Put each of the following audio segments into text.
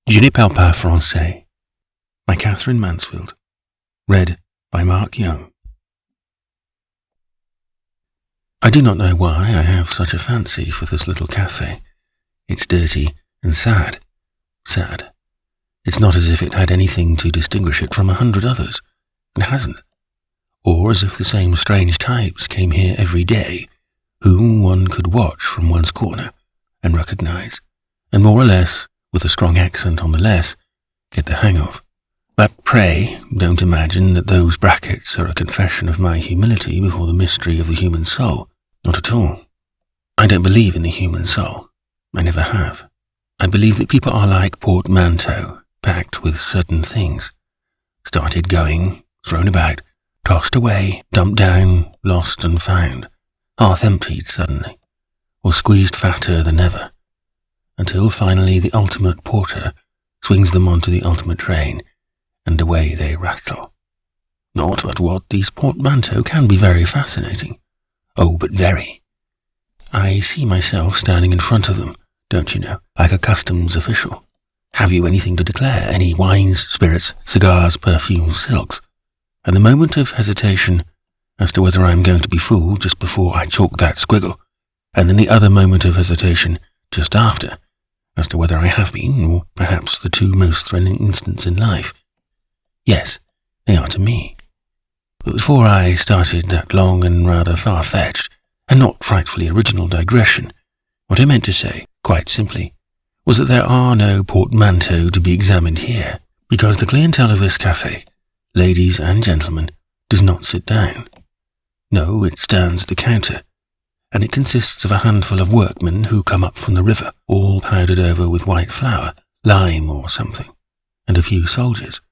Je ne parle pas français by Katherine Mansfield. Read by Mark Young. I do not know why I have such a fancy for this little cafe. It's dirty and sad. Sad. It's not as if it had anything to distinguish it from 100 others. It hasn't. Or as if the same strange types came here every day, whom one could watch from one's corner and recognize, and more or less, with a strong accent on the less, get the hang of. But pray, don't imagine that those brackets are a confession of my humility before the mystery of the human soul. Not at all. I don't believe in the human soul. I never have. I believe that people are like portmanteau, packed with certain things. Started going, thrown about, tossed away, dumped down, lost and found, half emptied suddenly, or squeezed fatter than ever, until finally the ultimate porter swings them onto the ultimate train, and away they rattle. Not but what these portmanteaux can be very fascinating. Oh, but very. I see myself standing in front of them, don't you know, like a customs official. Have you anything to declare? Any wines, spirits, cigars, perfumes, silks? And the moment of hesitation as to whether I am going to be fooled just before I chalk that squiggle, and then the other moment of hesitation just after, as to whether I have been, or perhaps the two most thrilling instants in life. Yes, they are to me. But before I started that long and rather far-fetched, and not frightfully original digression, what I meant to say, quite simply, was that there are no portmanteaux to be examined here, because the clientele of this cafe, ladies and gentlemen, does not sit down. No, it stands at the counter, and it consists of a handful of workmen who come up from the river, all powdered over with white flour, lime or something, and a few soldiers,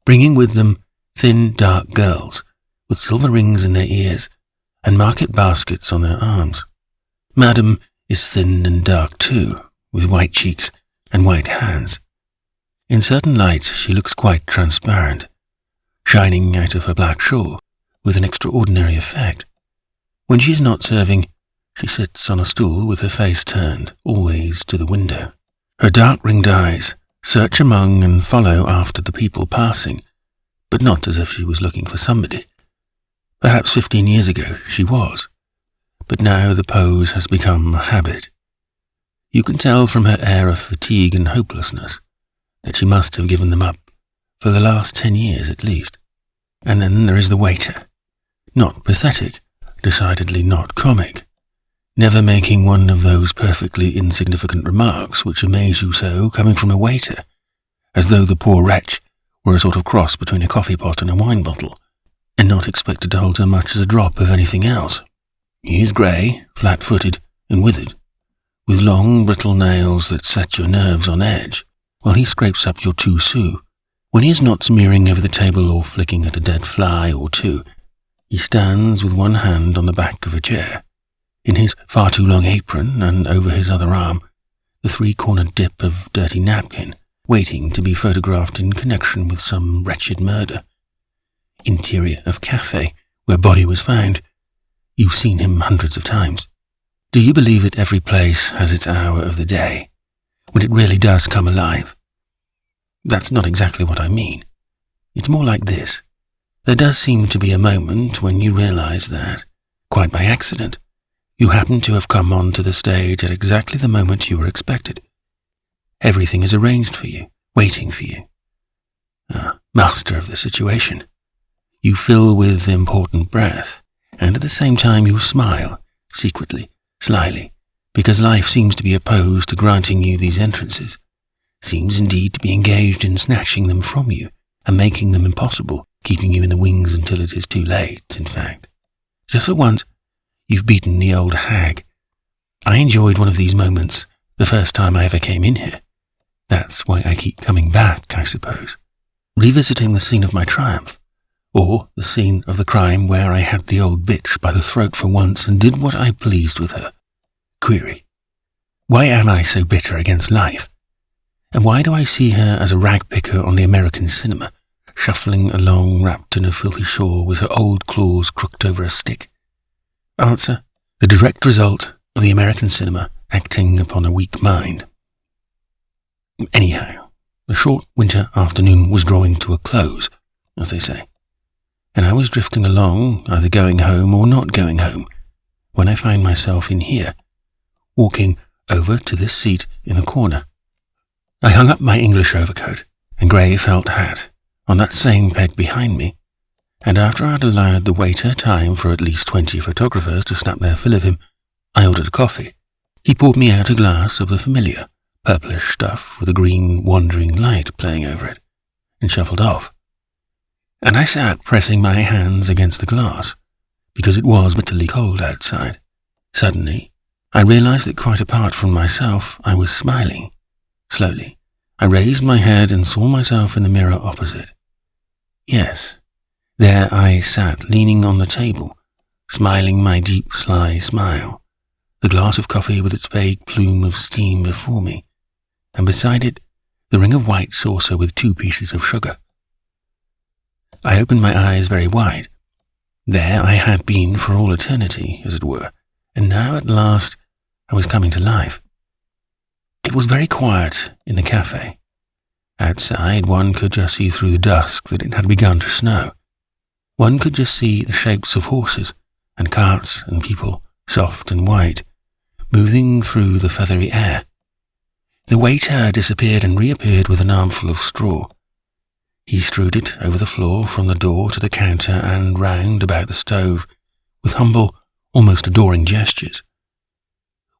bringing with them thin, dark girls with silver rings in their ears and market baskets on their arms. Madam is thin and dark too, with white cheeks and white hands. In certain lights she looks quite transparent, shining out of her black shawl with an extraordinary effect. When she is not serving, she sits on a stool with her face turned, always to the window. Her dark-ringed eyes search among and follow after the people passing, but not as if she was looking for somebody. Perhaps 15 years ago she was, but now the pose has become a habit. You can tell from her air of fatigue and hopelessness that she must have given them up for the last 10 years at least. And then there is the waiter, not pathetic, decidedly not comic, never making one of those perfectly insignificant remarks which amaze you so coming from a waiter, as though the poor wretch were a sort of cross between a coffee pot and a wine bottle, and not expected to hold so much as a drop of anything else. He is grey, flat-footed, and withered, with long, brittle nails that set your nerves on edge, while he scrapes up your 2 sous. When he is not smearing over the table or flicking at a dead fly or two, he stands with one hand on the back of a chair, in his far too long apron, and over his other arm, the 3-cornered dip of dirty napkin, waiting to be photographed in connection with some wretched murder. Interior of cafe, where body was found. You've seen him hundreds of times. Do you believe that every place has its hour of the day, when it really does come alive? That's not exactly what I mean. It's more like this. There does seem to be a moment when you realize that, quite by accident, you happen to have come onto the stage at exactly the moment you were expected. Everything is arranged for you, waiting for you. Master of the situation. You fill with important breath, and at the same time you smile, secretly, slyly, because life seems to be opposed to granting you these entrances, seems indeed to be engaged in snatching them from you and making them impossible, keeping you in the wings until it is too late, in fact. Just for once, you've beaten the old hag. I enjoyed one of these moments the first time I ever came in here. That's why I keep coming back, I suppose. Revisiting the scene of my triumph, or the scene of the crime where I had the old bitch by the throat for once and did what I pleased with her. Query. Why am I so bitter against life? And why do I see her as a rag-picker on the American cinema, shuffling along wrapped in a filthy shawl with her old claws crooked over a stick? Answer. The direct result of the American cinema acting upon a weak mind. Anyhow, The short winter afternoon was drawing to a close, as they say, and I was drifting along, either going home or not going home, when I found myself in here, walking over to this seat in the corner. I hung up my English overcoat and grey felt hat on that same peg behind me, and after I had allowed the waiter time for at least 20 photographers to snap their fill of him, I ordered a coffee. He poured me out a glass of the familiar purplish stuff with a green wandering light playing over it, and shuffled off. And I sat pressing my hands against the glass, because it was bitterly cold outside. Suddenly, I realized that quite apart from myself, I was smiling. Slowly, I raised my head and saw myself in the mirror opposite. Yes, there I sat, leaning on the table, smiling my deep, sly smile, the glass of coffee with its vague plume of steam before me, and beside it, the ring of white saucer with 2 pieces of sugar. I opened my eyes very wide. There I had been for all eternity, as it were, and now at last I was coming to life. It was very quiet in the cafe. Outside one could just see through the dusk that it had begun to snow. One could just see the shapes of horses and carts and people, soft and white, moving through the feathery air. The waiter disappeared and reappeared with an armful of straw. He strewed it over the floor from the door to the counter and round about the stove, with humble, almost adoring gestures.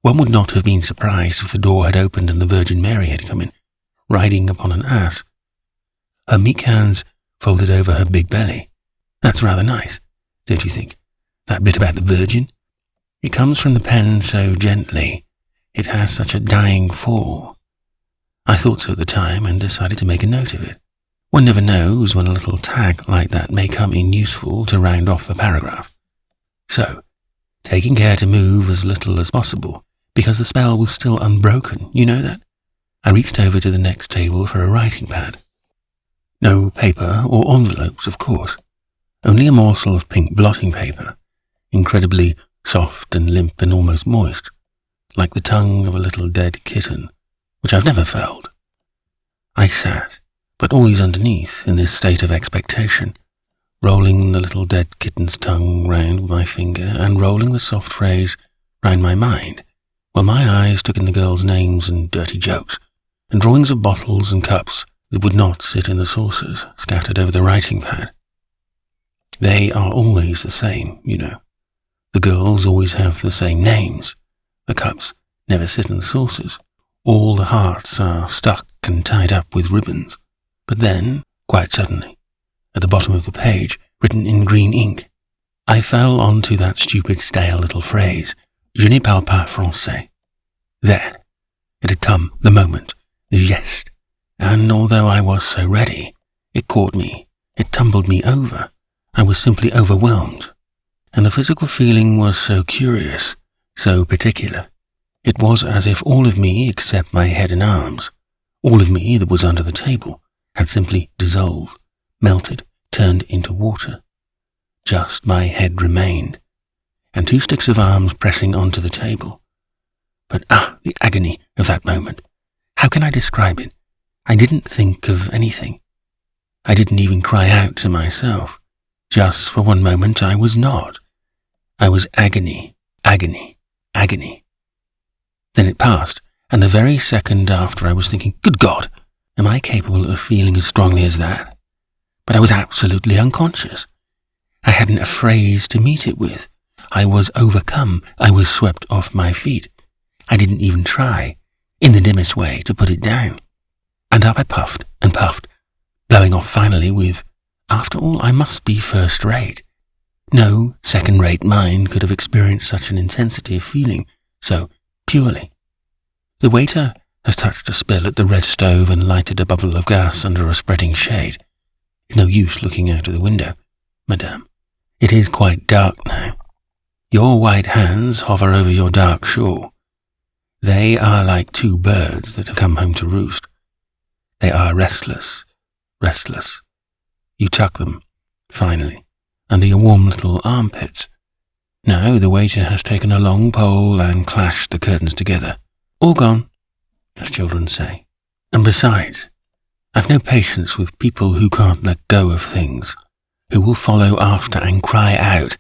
One would not have been surprised if the door had opened and the Virgin Mary had come in, riding upon an ass. Her meek hands folded over her big belly. That's rather nice, don't you think? That bit about the Virgin? It comes from the pen so gently. It has such a dying fall. I thought so at the time and decided to make a note of it. One never knows when a little tag like that may come in useful to round off a paragraph. So, taking care to move as little as possible, because the spell was still unbroken, you know that? I reached over to the next table for a writing pad. No paper or envelopes, of course. Only a morsel of pink blotting paper, incredibly soft and limp and almost moist, like the tongue of a little dead kitten, which I've never felt. I sat, but always underneath, in this state of expectation, rolling the little dead kitten's tongue round with my finger and rolling the soft phrase round my mind, while my eyes took in the girls' names and dirty jokes, and drawings of bottles and cups that would not sit in the saucers scattered over the writing pad. They are always the same, you know. The girls always have the same names. The cups never sit in the saucers. All the hearts are stuck and tied up with ribbons. But then, quite suddenly, at the bottom of the page, written in green ink, I fell onto that stupid stale little phrase, Je ne parle pas français. There. It had come, the moment, the geste, and although I was so ready, it caught me, it tumbled me over. I was simply overwhelmed, and the physical feeling was so curious, so particular. It was as if all of me, except my head and arms, all of me that was under the table, had simply dissolved, melted, turned into water. Just my head remained, and 2 sticks of arms pressing onto the table. But the agony of that moment. How can I describe it? I didn't think of anything. I didn't even cry out to myself. Just for one moment I was not. I was agony, agony, agony. Then it passed, and the very second after I was thinking, good God, am I capable of feeling as strongly as that? But I was absolutely unconscious. I hadn't a phrase to meet it with. I was overcome. I was swept off my feet. I didn't even try, in the dimmest way, to put it down. And up I puffed and puffed, blowing off finally with, after all, I must be first-rate. No second-rate mind could have experienced such an intensity of feeling, so purely. The waiter has touched a spill at the red stove and lighted a bubble of gas under a spreading shade. No use looking out of the window, madame. It is quite dark now. Your white hands hover over your dark shawl. They are like 2 birds that have come home to roost. They are restless, restless. You tuck them, finally, under your warm little armpits. Now the waiter has taken a long pole and clashed the curtains together. All gone, as children say. And besides, I've no patience with people who can't let go of things, who will follow after and cry out,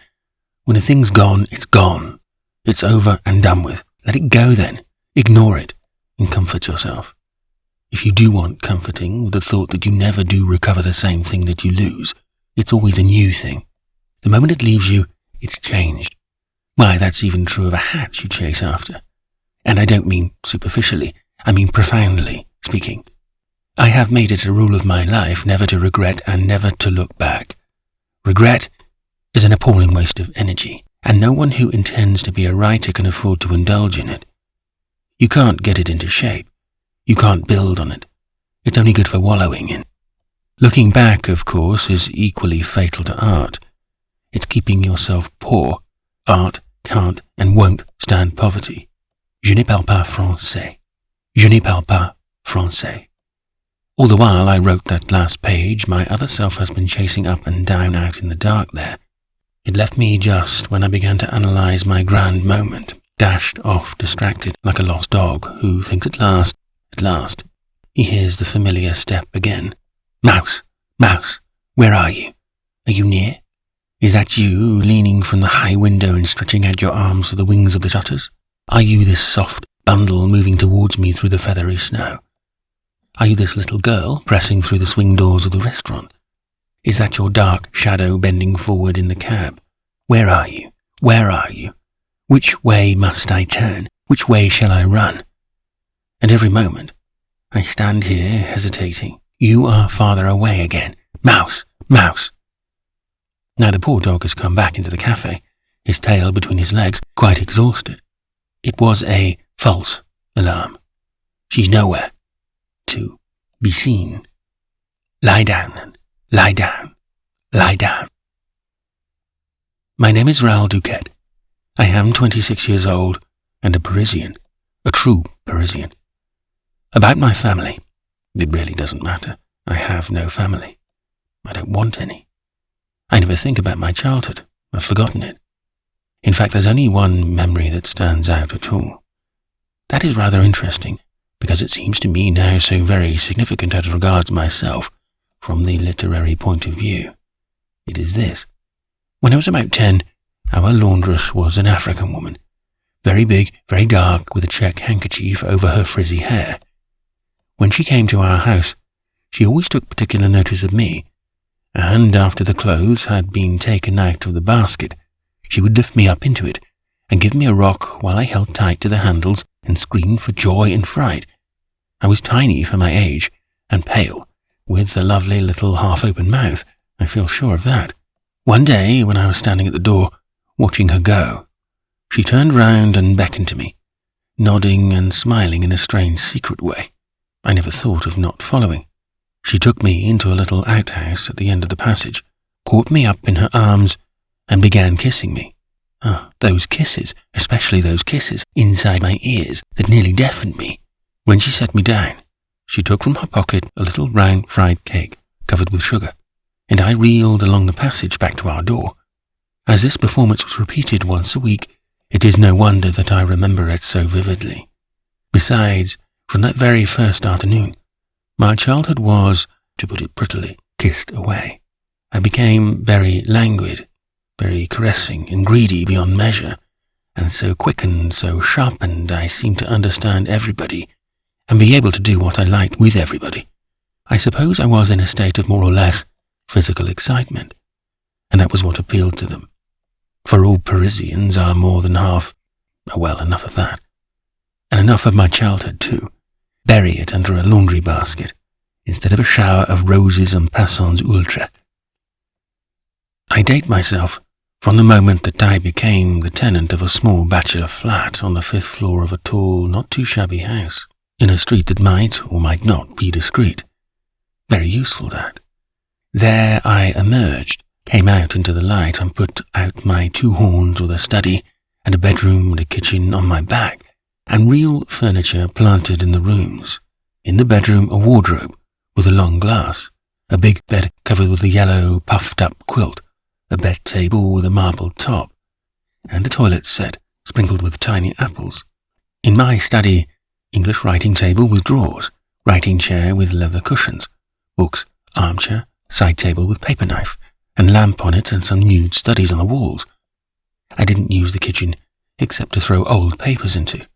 when a thing's gone, it's gone. It's over and done with. Let it go then. Ignore it and comfort yourself. If you do want comforting with the thought that you never do recover the same thing that you lose, it's always a new thing. The moment it leaves you, it's changed. Why, that's even true of a hat you chase after. And I don't mean superficially, I mean profoundly speaking. I have made it a rule of my life never to regret and never to look back. Regret is an appalling waste of energy, and no one who intends to be a writer can afford to indulge in it. You can't get it into shape. You can't build on it. It's only good for wallowing in. Looking back, of course, is equally fatal to art. It's keeping yourself poor. Art can't and won't stand poverty. Je ne parle pas français. Je ne parle pas français. All the while I wrote that last page, my other self has been chasing up and down out in the dark there. It left me just when I began to analyze my grand moment, dashed off distracted like a lost dog who thinks at last, he hears the familiar step again. Mouse, mouse, where are you? Are you near? Is that you, leaning from the high window and stretching out your arms for the wings of the shutters? Are you this soft bundle moving towards me through the feathery snow? Are you this little girl pressing through the swing doors of the restaurant? Is that your dark shadow bending forward in the cab? Where are you? Where are you? Which way must I turn? Which way shall I run? And every moment, I stand here hesitating. You are farther away again. Mouse! Mouse! Now the poor dog has come back into the cafe, his tail between his legs, quite exhausted. It was a false alarm. She's nowhere to be seen. Lie down then. Lie down. Lie down. My name is Raoul Duquette. I am 26 years old and a Parisian, a true Parisian. About my family, it really doesn't matter. I have no family. I don't want any. I never think about my childhood. I've forgotten it. In fact, there's only one memory that stands out at all. That is rather interesting, because it seems to me now so very significant as regards myself from the literary point of view. It is this. When I was about 10, our laundress was an African woman, very big, very dark, with a check handkerchief over her frizzy hair. When she came to our house, she always took particular notice of me, and after the clothes had been taken out of the basket, she would lift me up into it and give me a rock while I held tight to the handles and screamed for joy and fright. I was tiny for my age and pale, with a lovely little half-open mouth, I feel sure of that. One day, when I was standing at the door, watching her go, she turned round and beckoned to me, nodding and smiling in a strange secret way. I never thought of not following. She took me into a little outhouse at the end of the passage, caught me up in her arms, and began kissing me. Those kisses, especially those kisses inside my ears that nearly deafened me. When she set me down, she took from her pocket a little round fried cake covered with sugar, and I reeled along the passage back to our door. As this performance was repeated once a week, it is no wonder that I remember it so vividly. Besides, from that very first afternoon, my childhood was, to put it prettily, kissed away. I became very languid, very caressing and greedy beyond measure, and so quickened, so sharpened, I seemed to understand everybody and be able to do what I liked with everybody. I suppose I was in a state of more or less physical excitement, and that was what appealed to them. For all Parisians are more than half, well, enough of that. And enough of my childhood, too. Bury it under a laundry basket, instead of a shower of roses and passons ultra. I date myself from the moment that I became the tenant of a small bachelor flat on the 5th floor of a tall, not too shabby house, in a street that might or might not be discreet. Very useful, that. There I emerged, came out into the light and put out my 2 horns with a study and a bedroom and a kitchen on my back, and real furniture planted in the rooms. In the bedroom a wardrobe with a long glass, a big bed covered with a yellow puffed-up quilt, a bed table with a marble top, and the toilet set sprinkled with tiny apples. In my study, English writing table with drawers, writing chair with leather cushions, books, armchair, side table with paper knife, and lamp on it and some nude studies on the walls. I didn't use the kitchen except to throw old papers into.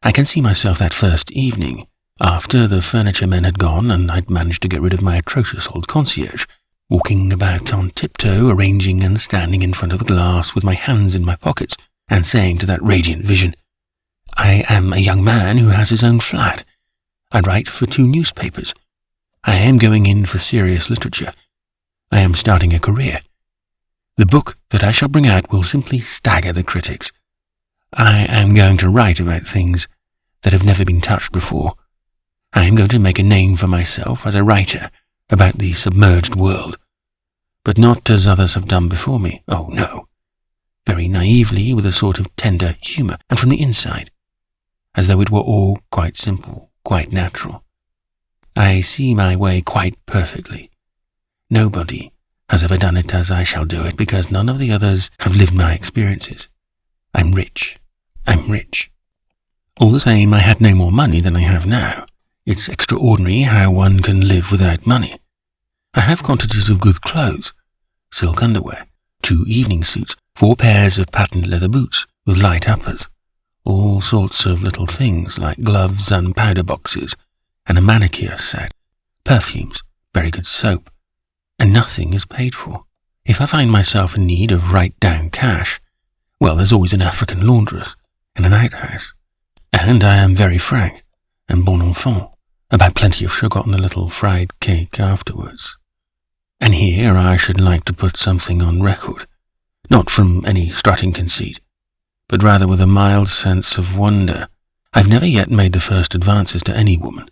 I can see myself that first evening, after the furniture men had gone and I'd managed to get rid of my atrocious old concierge, walking about on tiptoe, arranging and standing in front of the glass with my hands in my pockets and saying to that radiant vision, I am a young man who has his own flat. I write for 2 newspapers. I am going in for serious literature. I am starting a career. The book that I shall bring out will simply stagger the critics. I am going to write about things that have never been touched before. I am going to make a name for myself as a writer about the submerged world, but not as others have done before me. Oh, no. Very naively, with a sort of tender humour, and from the inside, as though it were all quite simple, quite natural. I see my way quite perfectly. Nobody has ever done it as I shall do it, because none of the others have lived my experiences. I'm rich. All the same, I had no more money than I have now. It's extraordinary how one can live without money. I have quantities of good clothes, silk underwear, 2 evening suits, 4 pairs of patent leather boots with light uppers, all sorts of little things like gloves and powder boxes, and a manicure set, perfumes, very good soap, and nothing is paid for. If I find myself in need of right-down cash, well, there's always an African laundress and an outhouse. And I am very frank and bon enfant about plenty of sugar on the little fried cake afterwards. And here I should like to put something on record, not from any strutting conceit, but rather with a mild sense of wonder. I've never yet made the first advances to any woman.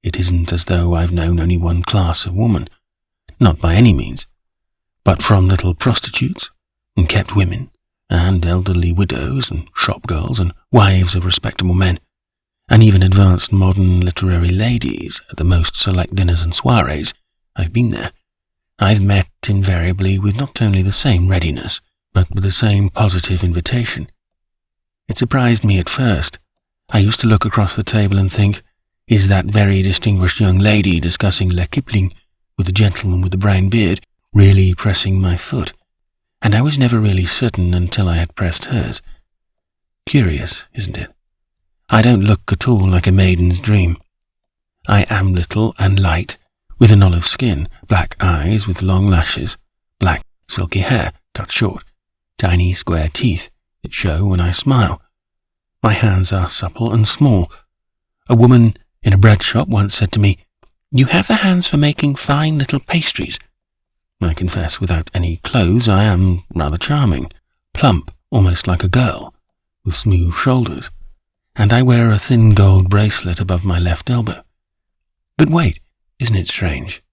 It isn't as though I've known only one class of woman, not by any means, but from little prostitutes and kept women, and elderly widows and shop girls and wives of respectable men, and even advanced modern literary ladies at the most select dinners and soirees. I've been there. I've met invariably with not only the same readiness, but with the same positive invitation. It surprised me at first. I used to look across the table and think, is that very distinguished young lady discussing Le Kipling with the gentleman with the brown beard really pressing my foot? And I was never really certain until I had pressed hers. Curious, isn't it? I don't look at all like a maiden's dream. I am little and light, with an olive skin, black eyes with long lashes, black silky hair cut short, tiny square teeth that show when I smile. My hands are supple and small. A woman in a bread shop once said to me, "You have the hands for making fine little pastries." I confess, without any clothes, I am rather charming, plump, almost like a girl, with smooth shoulders, and I wear a thin gold bracelet above my left elbow. But wait, isn't it strange?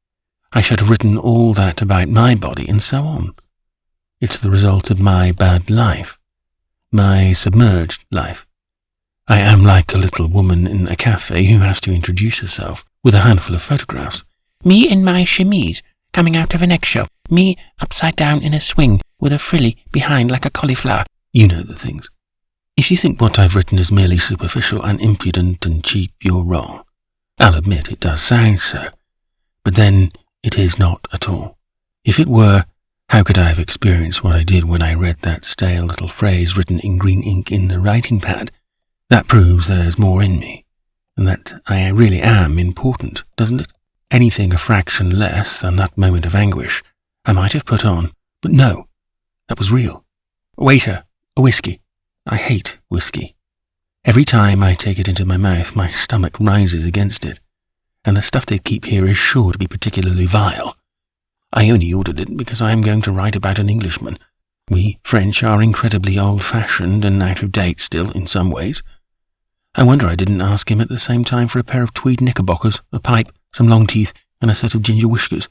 I should have written all that about my body and so on. It's the result of my bad life, my submerged life. I am like a little woman in a cafe who has to introduce herself with a handful of photographs. Me in my chemise, coming out of an eggshell. Me upside down in a swing, with a frilly behind like a cauliflower. You know the things. If you think what I've written is merely superficial and impudent and cheap, you're wrong. I'll admit it does sound so. But then it is not at all. If it were, how could I have experienced what I did when I read that stale little phrase written in green ink in the writing pad? That proves there's more in me, and that I really am important, doesn't it? Anything a fraction less than that moment of anguish I might have put on, but no, that was real. Waiter, a whiskey. I hate whiskey. Every time I take it into my mouth, my stomach rises against it, and the stuff they keep here is sure to be particularly vile. I only ordered it because I am going to write about an Englishman. We French are incredibly old-fashioned and out of date still, in some ways. I wonder I didn't ask him at the same time for a pair of tweed knickerbockers, a pipe, some long teeth, and a set of ginger whiskers.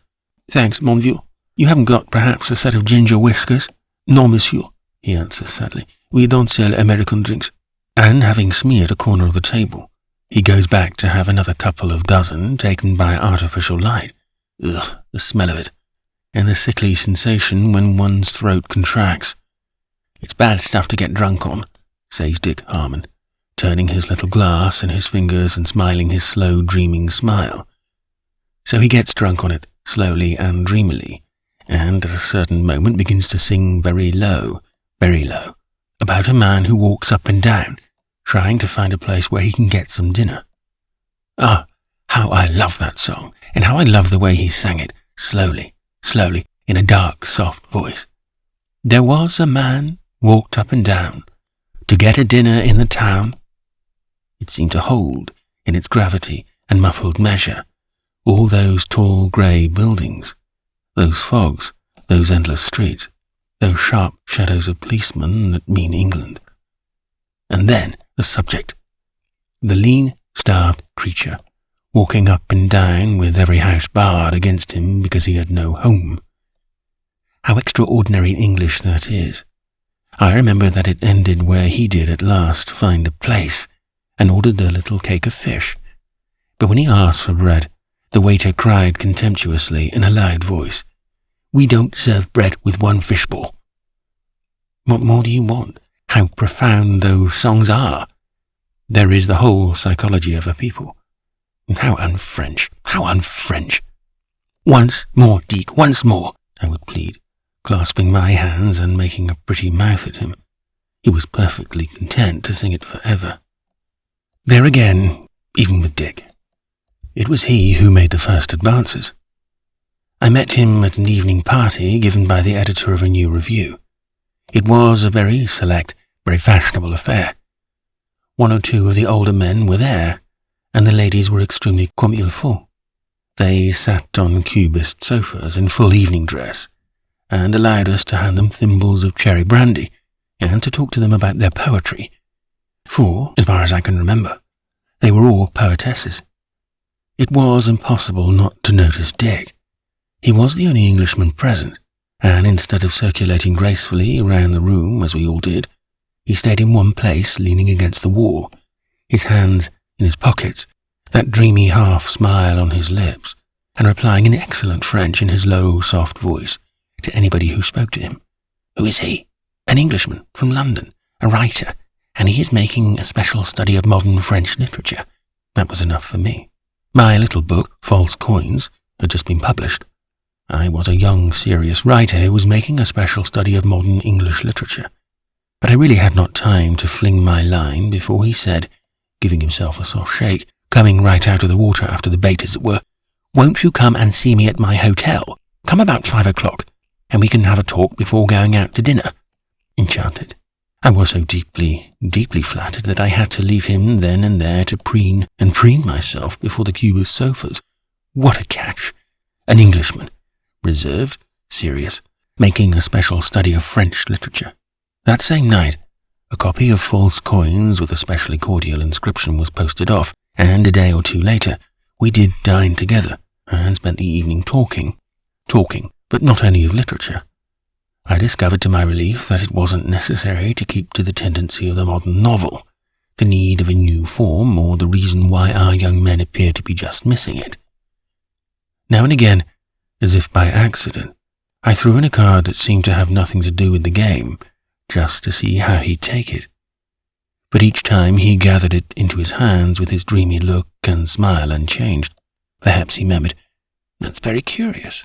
Thanks, mon vieux. You haven't got, perhaps, a set of ginger whiskers? Non, monsieur, he answers sadly. We don't sell American drinks. And having smeared a corner of the table, he goes back to have another couple of dozen taken by artificial light. Ugh, the smell of it, and the sickly sensation when one's throat contracts. It's bad stuff to get drunk on, says Dick Harmon, turning his little glass in his fingers and smiling his slow, dreaming smile. So he gets drunk on it, slowly and dreamily, and at a certain moment begins to sing very low, about a man who walks up and down, trying to find a place where he can get some dinner. Ah, how I love that song, and how I love the way he sang it, slowly, in a dark, soft voice. There was a man walked up and down to get a dinner in the town. It seemed to hold, in its gravity and muffled measure, all those tall grey buildings, those fogs, those endless streets, those sharp shadows of policemen that mean England. And then the subject, the lean, starved creature, walking up and down with every house barred against him because he had no home. How extraordinary English that is. I remember that it ended where he did at last find a place and ordered a little cake of fish. But when he asked for bread, the waiter cried contemptuously in a loud voice, "We don't serve bread with one fishbowl." What more do you want? How profound those songs are! There is the whole psychology of a people. And how un-French, how un-French! Once more, Deke, once more, I would plead, clasping my hands and making a pretty mouth at him. He was perfectly content to sing it forever. There again, even with Dick, it was he who made the first advances. I met him at an evening party given by the editor of a new review. It was a very select, very fashionable affair. One or two of the older men were there, and the ladies were extremely comme il faut. They sat on cubist sofas in full evening dress, and allowed us to hand them thimbles of cherry brandy, and to talk to them about their poetry. For, as far as I can remember, they were all poetesses. It was impossible not to notice Dick. He was the only Englishman present, and instead of circulating gracefully round the room, as we all did, he stayed in one place, leaning against the wall, his hands in his pockets, that dreamy half-smile on his lips, and replying in excellent French in his low, soft voice to anybody who spoke to him. Who is he? An Englishman from London, a writer, and he is making a special study of modern French literature. That was enough for me. My little book, False Coins, had just been published. I was a young, serious writer who was making a special study of modern English literature. But I really had not time to fling my line before he said, giving himself a soft shake, coming right out of the water after the bait, as it were, "Won't you come and see me at my hotel? Come about 5 o'clock, and we can have a talk before going out to dinner." Enchanted. I was so deeply, deeply flattered that I had to leave him then and there to preen myself before the cubist sofas. What a catch! An Englishman, reserved, serious, making a special study of French literature. That same night, a copy of False Coins with a specially cordial inscription was posted off, and a day or two later, we did dine together and spent the evening talking, but not only of literature. I discovered to my relief that it wasn't necessary to keep to the tendency of the modern novel, the need of a new form, or the reason why our young men appear to be just missing it. Now and again, as if by accident, I threw in a card that seemed to have nothing to do with the game, just to see how he'd take it. But each time he gathered it into his hands with his dreamy look and smile unchanged. Perhaps he murmured, "That's very curious,"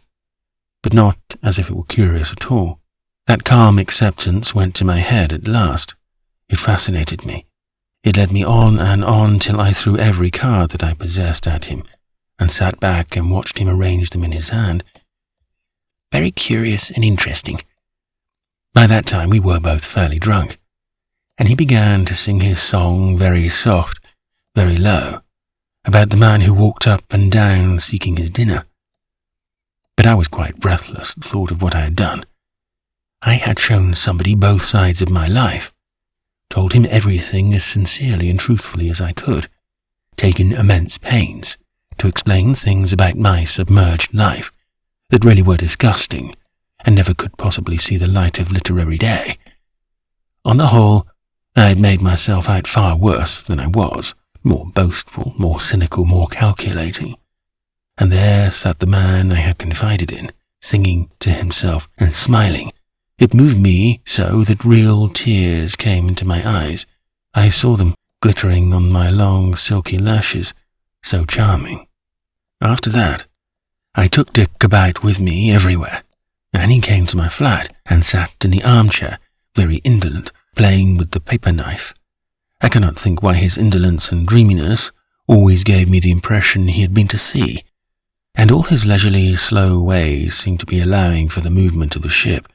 but not as if it were curious at all. That calm acceptance went to my head at last. It fascinated me. It led me on and on till I threw every card that I possessed at him, and sat back and watched him arrange them in his hand. Very curious and interesting. By that time we were both fairly drunk, and he began to sing his song very soft, very low, about the man who walked up and down seeking his dinner. But I was quite breathless at the thought of what I had done. I had shown somebody both sides of my life, told him everything as sincerely and truthfully as I could, taken immense pains to explain things about my submerged life that really were disgusting and never could possibly see the light of literary day. On the whole, I had made myself out far worse than I was, more boastful, more cynical, more calculating. And there sat the man I had confided in, singing to himself and smiling. It moved me so that real tears came into my eyes. I saw them glittering on my long silky lashes, so charming. After that, I took Dick about with me everywhere, and he came to my flat and sat in the armchair, very indolent, playing with the paper knife. I cannot think why his indolence and dreaminess always gave me the impression he had been to sea, and all his leisurely, slow ways seemed to be allowing for the movement of the ship.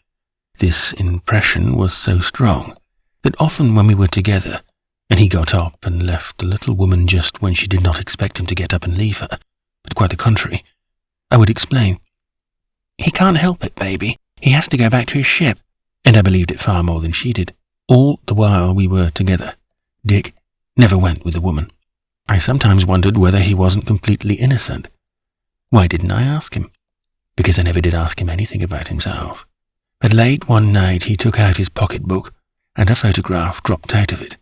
This impression was so strong that often when we were together, and he got up and left the little woman just when she did not expect him to get up and leave her, but quite the contrary, I would explain, "He can't help it, baby. He has to go back to his ship," and I believed it far more than she did. All the while we were together, Dick never went with the woman. I sometimes wondered whether he wasn't completely innocent. Why didn't I ask him? Because I never did ask him anything about himself. But late one night he took out his pocketbook, and a photograph dropped out of it.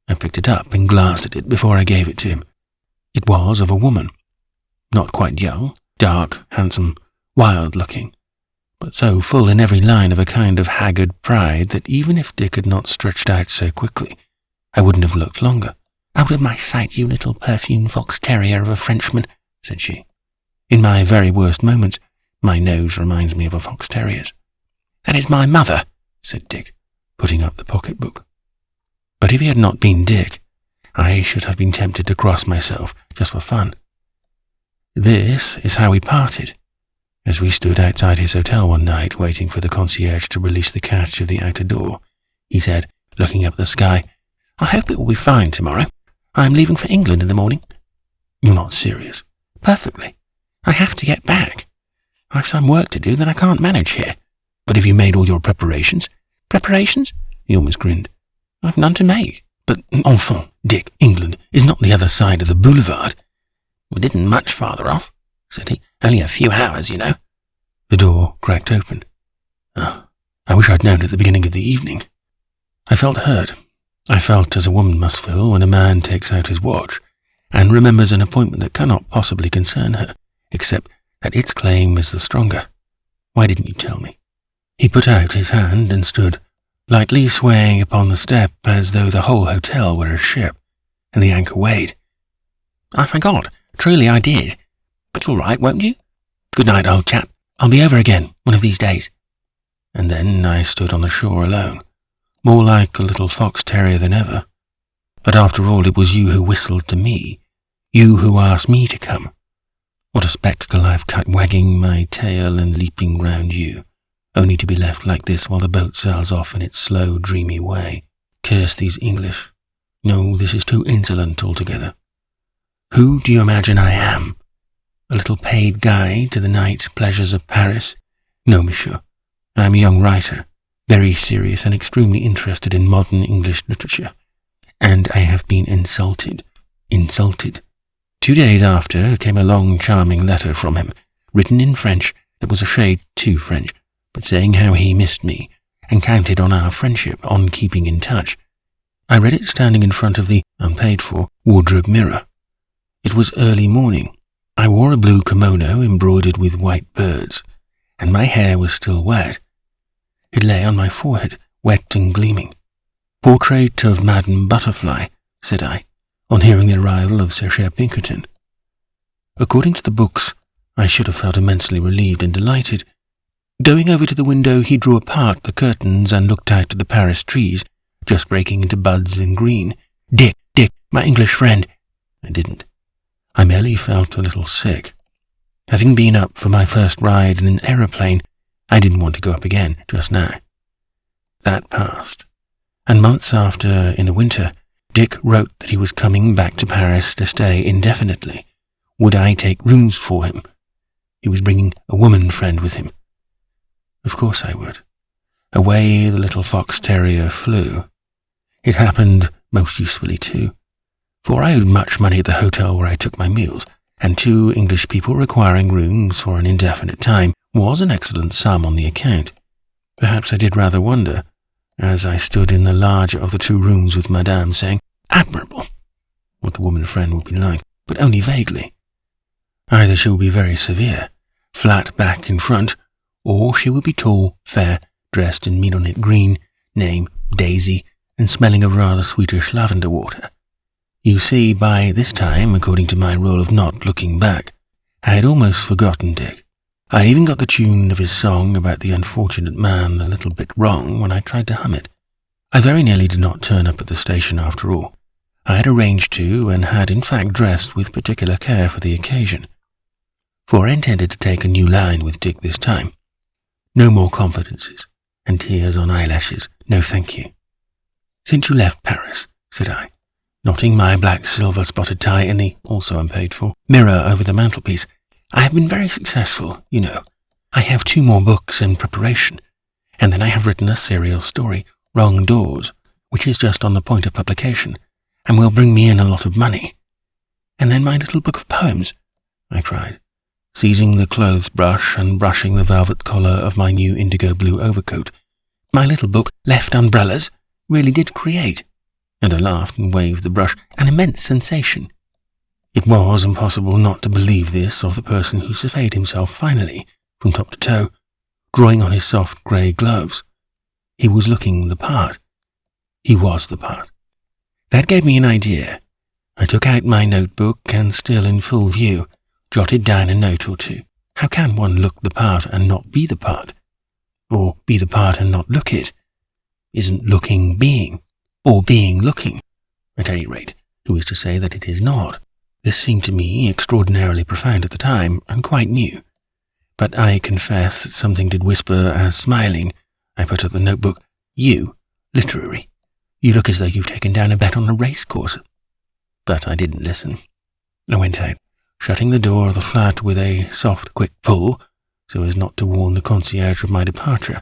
I picked it up and glanced at it before I gave it to him. It was of a woman, not quite young, dark, handsome, wild-looking, but so full in every line of a kind of haggard pride that even if Dick had not stretched out so quickly, I wouldn't have looked longer. "Out of my sight, you little perfumed fox terrier of a Frenchman," said she. In my very worst moments, my nose reminds me of a fox terrier's. "That is my mother," said Dick, putting up the pocketbook. But if he had not been Dick, I should have been tempted to cross myself just for fun. This is how we parted. As we stood outside his hotel one night waiting for the concierge to release the catch of the outer door, he said, looking up at the sky, "I hope it will be fine tomorrow. I am leaving for England in the morning." "You're not serious?" "Perfectly. I have to get back. I've some work to do that I can't manage here." "But have you made all your preparations?" "Preparations?" He almost grinned. "I've none to make." "But, enfin, Dick, England is not the other side of the boulevard." "It isn't much farther off," said he. "Only a few hours, you know." The door cracked open. "Oh, I wish I'd known at the beginning of the evening." I felt hurt. I felt as a woman must feel when a man takes out his watch and remembers an appointment that cannot possibly concern her, except that its claim is the stronger. "Why didn't you tell me?" He put out his hand and stood, lightly swaying upon the step as though the whole hotel were a ship, and the anchor weighed. "I forgot. Truly I did. But you'll write, won't you? Good night, old chap. I'll be over again one of these days." And then I stood on the shore alone, more like a little fox terrier than ever. But after all, it was you who whistled to me, you who asked me to come. What a spectacle I've cut wagging my tail and leaping round you, only to be left like this while the boat sails off in its slow, dreamy way. Curse these English. No, this is too insolent altogether. Who do you imagine I am? A little paid guide to the night pleasures of Paris? No, monsieur. I am a young writer, very serious and extremely interested in modern English literature. And I have been insulted. 2 days after came a long, charming letter from him, written in French that was a shade too French, but saying how he missed me and counted on our friendship, on keeping in touch. I read it standing in front of the, unpaid-for, wardrobe mirror. It was early morning. I wore a blue kimono embroidered with white birds, and my hair was still wet. It lay on my forehead, wet and gleaming. "Portrait of Madame Butterfly," said I, on hearing the arrival of Sir Cher Pinkerton. According to the books, I should have felt immensely relieved and delighted. Going over to the window, he drew apart the curtains and looked out at the Paris trees, just breaking into buds and green. Dick, my English friend." I didn't. I merely felt a little sick. Having been up for my first ride in an aeroplane, I didn't want to go up again just now. That passed, and months after, in the winter, Dick wrote that he was coming back to Paris to stay indefinitely. Would I take rooms for him? He was bringing a woman friend with him. Of course I would. Away the little fox terrier flew. It happened most usefully too, for I owed much money at the hotel where I took my meals, and 2 English people requiring rooms for an indefinite time was an excellent sum on the account. Perhaps I did rather wonder, as I stood in the larger of the 2 rooms with Madame, saying, "Admirable," what the woman friend would be like, but only vaguely. Either she would be very severe, flat back in front, or she would be tall, fair, dressed in mignonette green, name Daisy, and smelling of rather sweetish lavender water. You see, by this time, according to my rule of not looking back, I had almost forgotten Dick. I even got the tune of his song about the unfortunate man a little bit wrong when I tried to hum it. I very nearly did not turn up at the station after all. I had arranged to, and had in fact dressed with particular care for the occasion. For I intended to take a new line with Dick this time. No more confidences, and tears on eyelashes, no thank you. Since you left Paris, said I, knotting my black silver-spotted tie in the, also unpaid for, mirror over the mantelpiece, I have been very successful, you know. I have 2 more books in preparation, and then I have written a serial story, Wrong Doors, which is just on the point of publication, and will bring me in a lot of money. And then my little book of poems, I cried, seizing the clothes brush and brushing the velvet collar of my new indigo blue overcoat. My little book, Left Umbrellas, really did create, and I laughed and waved the brush, an immense sensation. It was impossible not to believe this of the person who surveyed himself finally, from top to toe, drawing on his soft grey gloves. He was looking the part. He was the part. That gave me an idea. I took out my notebook and, still in full view, jotted down a note or two. How can one look the part and not be the part? Or be the part and not look it? Isn't looking being? Or being looking? At any rate, who is to say that it is not? This seemed to me extraordinarily profound at the time, and quite new. But I confess that something did whisper as, smiling, I put up the notebook, You, literary. You look as though you've taken down a bet on a racecourse. But I didn't listen. I went out, shutting the door of the flat with a soft, quick pull, so as not to warn the concierge of my departure,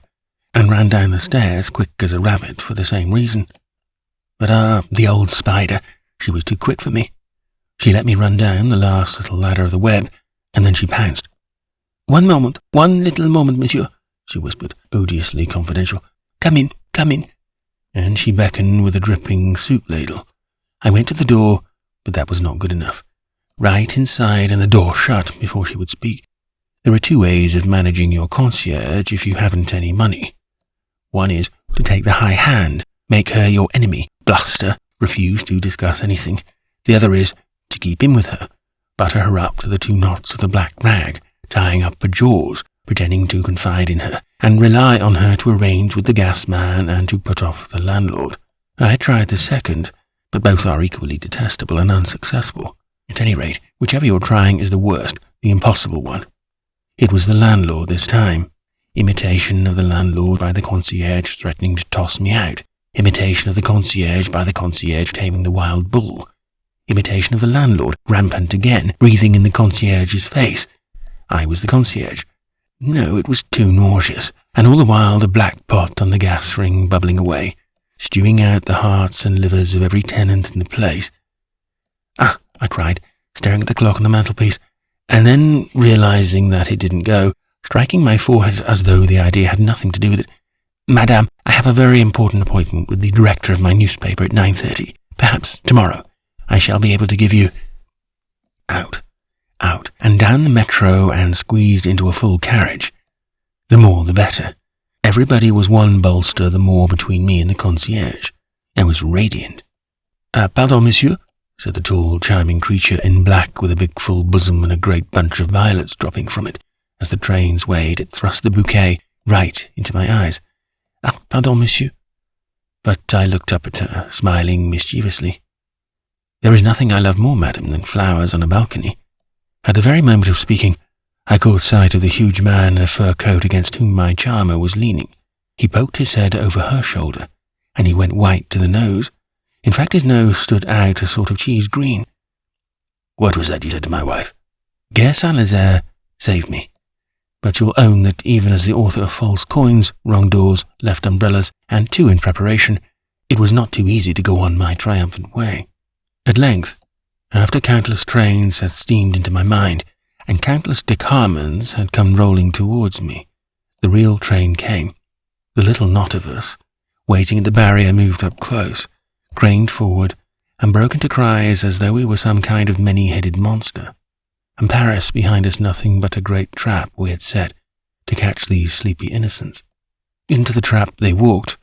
and ran down the stairs quick as a rabbit for the same reason. But the old spider, she was too quick for me. She let me run down the last little ladder of the web, and then she pounced. One little moment, monsieur, she whispered, odiously confidential. Come in, and she beckoned with a dripping soup ladle. I went to the door, but that was not good enough. Right inside, and the door shut before she would speak. There are 2 ways of managing your concierge if you haven't any money. One is to take the high hand, make her your enemy, bluster, refuse to discuss anything. The other is to keep in with her, butter her up to the 2 knots of the black rag, tying up her jaws, pretending to confide in her, and rely on her to arrange with the gas man and to put off the landlord. I tried the second, but both are equally detestable and unsuccessful. At any rate, whichever you're trying is the worst, the impossible one. It was the landlord this time. Imitation of the landlord by the concierge threatening to toss me out. Imitation of the concierge by the concierge taming the wild bull. Imitation of the landlord, rampant again, breathing in the concierge's face. I was the concierge. No, it was too nauseous, and all the while the black pot on the gas ring bubbling away, stewing out the hearts and livers of every tenant in the place. Ah, I cried, staring at the clock on the mantelpiece, and then, realizing that it didn't go, striking my forehead as though the idea had nothing to do with it. Madame, I have a very important appointment with the director of my newspaper at 9:30. Perhaps tomorrow I shall be able to give you... Out, and down the metro and squeezed into a full carriage. The more the better. Everybody was 1 bolster the more between me and the concierge. I was radiant. Pardon, monsieur, said the tall, charming creature in black with a big full bosom and a great bunch of violets dropping from it. As the train swayed, it thrust the bouquet right into my eyes. Pardon, monsieur. But I looked up at her, smiling mischievously. There is nothing I love more, madam, than flowers on a balcony. At the very moment of speaking, I caught sight of the huge man in a fur coat against whom my charmer was leaning. He poked his head over her shoulder, and he went white to the nose. In fact, his nose stood out a sort of cheese green. What was that you said to my wife? Gare Saint-Lazare saved me. But you'll own that even as the author of False Coins, Wrong Doors, Left Umbrellas, and 2 in preparation, it was not too easy to go on my triumphant way. At length, after countless trains had steamed into my mind, and countless Dick Harmons had come rolling towards me, the real train came. The little knot of us, waiting at the barrier, moved up close, craned forward, and broke into cries as though we were some kind of many-headed monster, and Paris behind us nothing but a great trap we had set to catch these sleepy innocents. Into the trap they walked,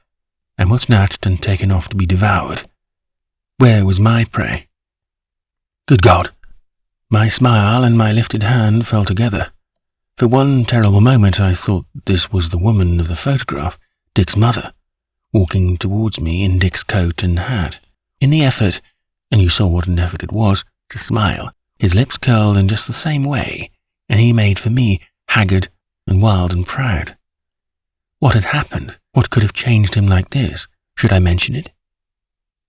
and were snatched and taken off to be devoured. Where was my prey? Good God! My smile and my lifted hand fell together, For one terrible moment I thought this was the woman of the photograph, Dick's mother, walking towards me in Dick's coat and hat. In the effort, and you saw what an effort it was, to smile, his lips curled in just the same way, and he made for me haggard and wild and proud. What had happened? What could have changed him like this? Should I mention it?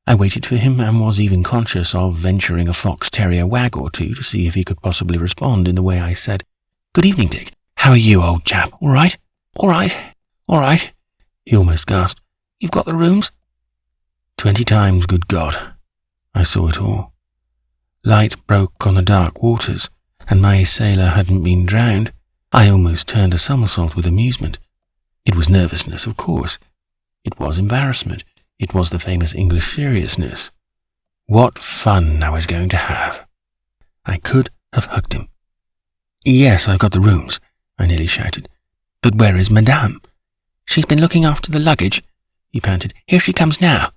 I waited for him and was even conscious of venturing a fox terrier wag or two to see if he could possibly respond in the way I said, "Good evening, Dick. How are you, old chap? All right? All right? All right?" He almost gasped. "You've got the rooms?" 20 times, good God. I saw it all. Light broke on the dark waters, and my sailor hadn't been drowned. I almost turned a somersault with amusement. It was nervousness, of course. It was embarrassment. It was the famous English seriousness. What fun I was going to have. I could have hugged him. "Yes, I've got the rooms," I nearly shouted. "But where is Madame?" "She's been looking after the luggage," he panted. "Here she comes now."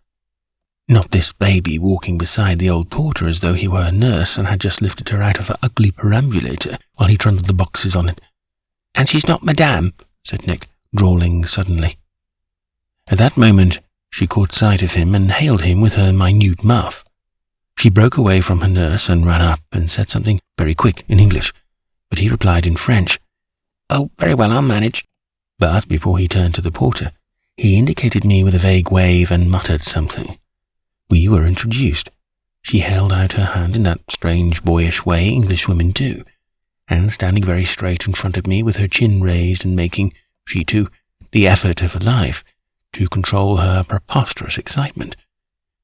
Not this baby walking beside the old porter as though he were a nurse and had just lifted her out of her ugly perambulator while he trundled the boxes on it. "And she's not Madame," said Nick, drawling suddenly. At that moment she caught sight of him and hailed him with her minute muff. She broke away from her nurse and ran up and said something very quick in English, but he replied in French. "Oh, very well, I'll manage." But before he turned to the porter, he indicated me with a vague wave and muttered something. We were introduced. She held out her hand in that strange boyish way English women do, and standing very straight in front of me with her chin raised and making, she too, the effort of her life to control her preposterous excitement,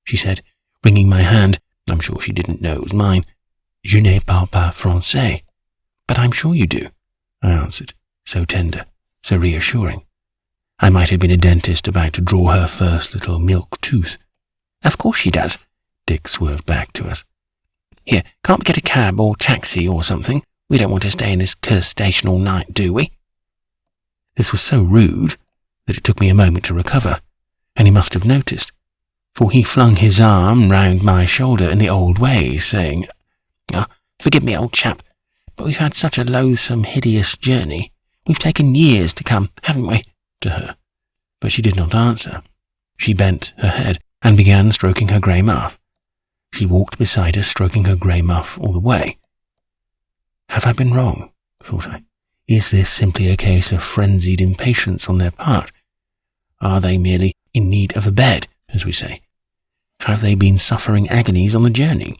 she said, wringing my hand, I'm sure she didn't know it was mine, "Je ne parle pas français." "But I'm sure you do," I answered, so tender, so reassuring. I might have been a dentist about to draw her first little milk tooth. "Of course she does," Dick swerved back to us. "Here, can't we get a cab or taxi or something? We don't want to stay in this cursed station all night, do we?" This was so rude that it took me a moment to recover, and he must have noticed, for he flung his arm round my shoulder in the old way, saying, "Forgive me, old chap, but we've had such a loathsome, hideous journey. We've taken years to come, haven't we?" to her. But she did not answer. She bent her head and began stroking her grey muff. She walked beside us, stroking her grey muff all the way. Have I been wrong? Thought I. Is this simply a case of frenzied impatience on their part? Are they merely in need of a bed, as we say? Have they been suffering agonies on the journey,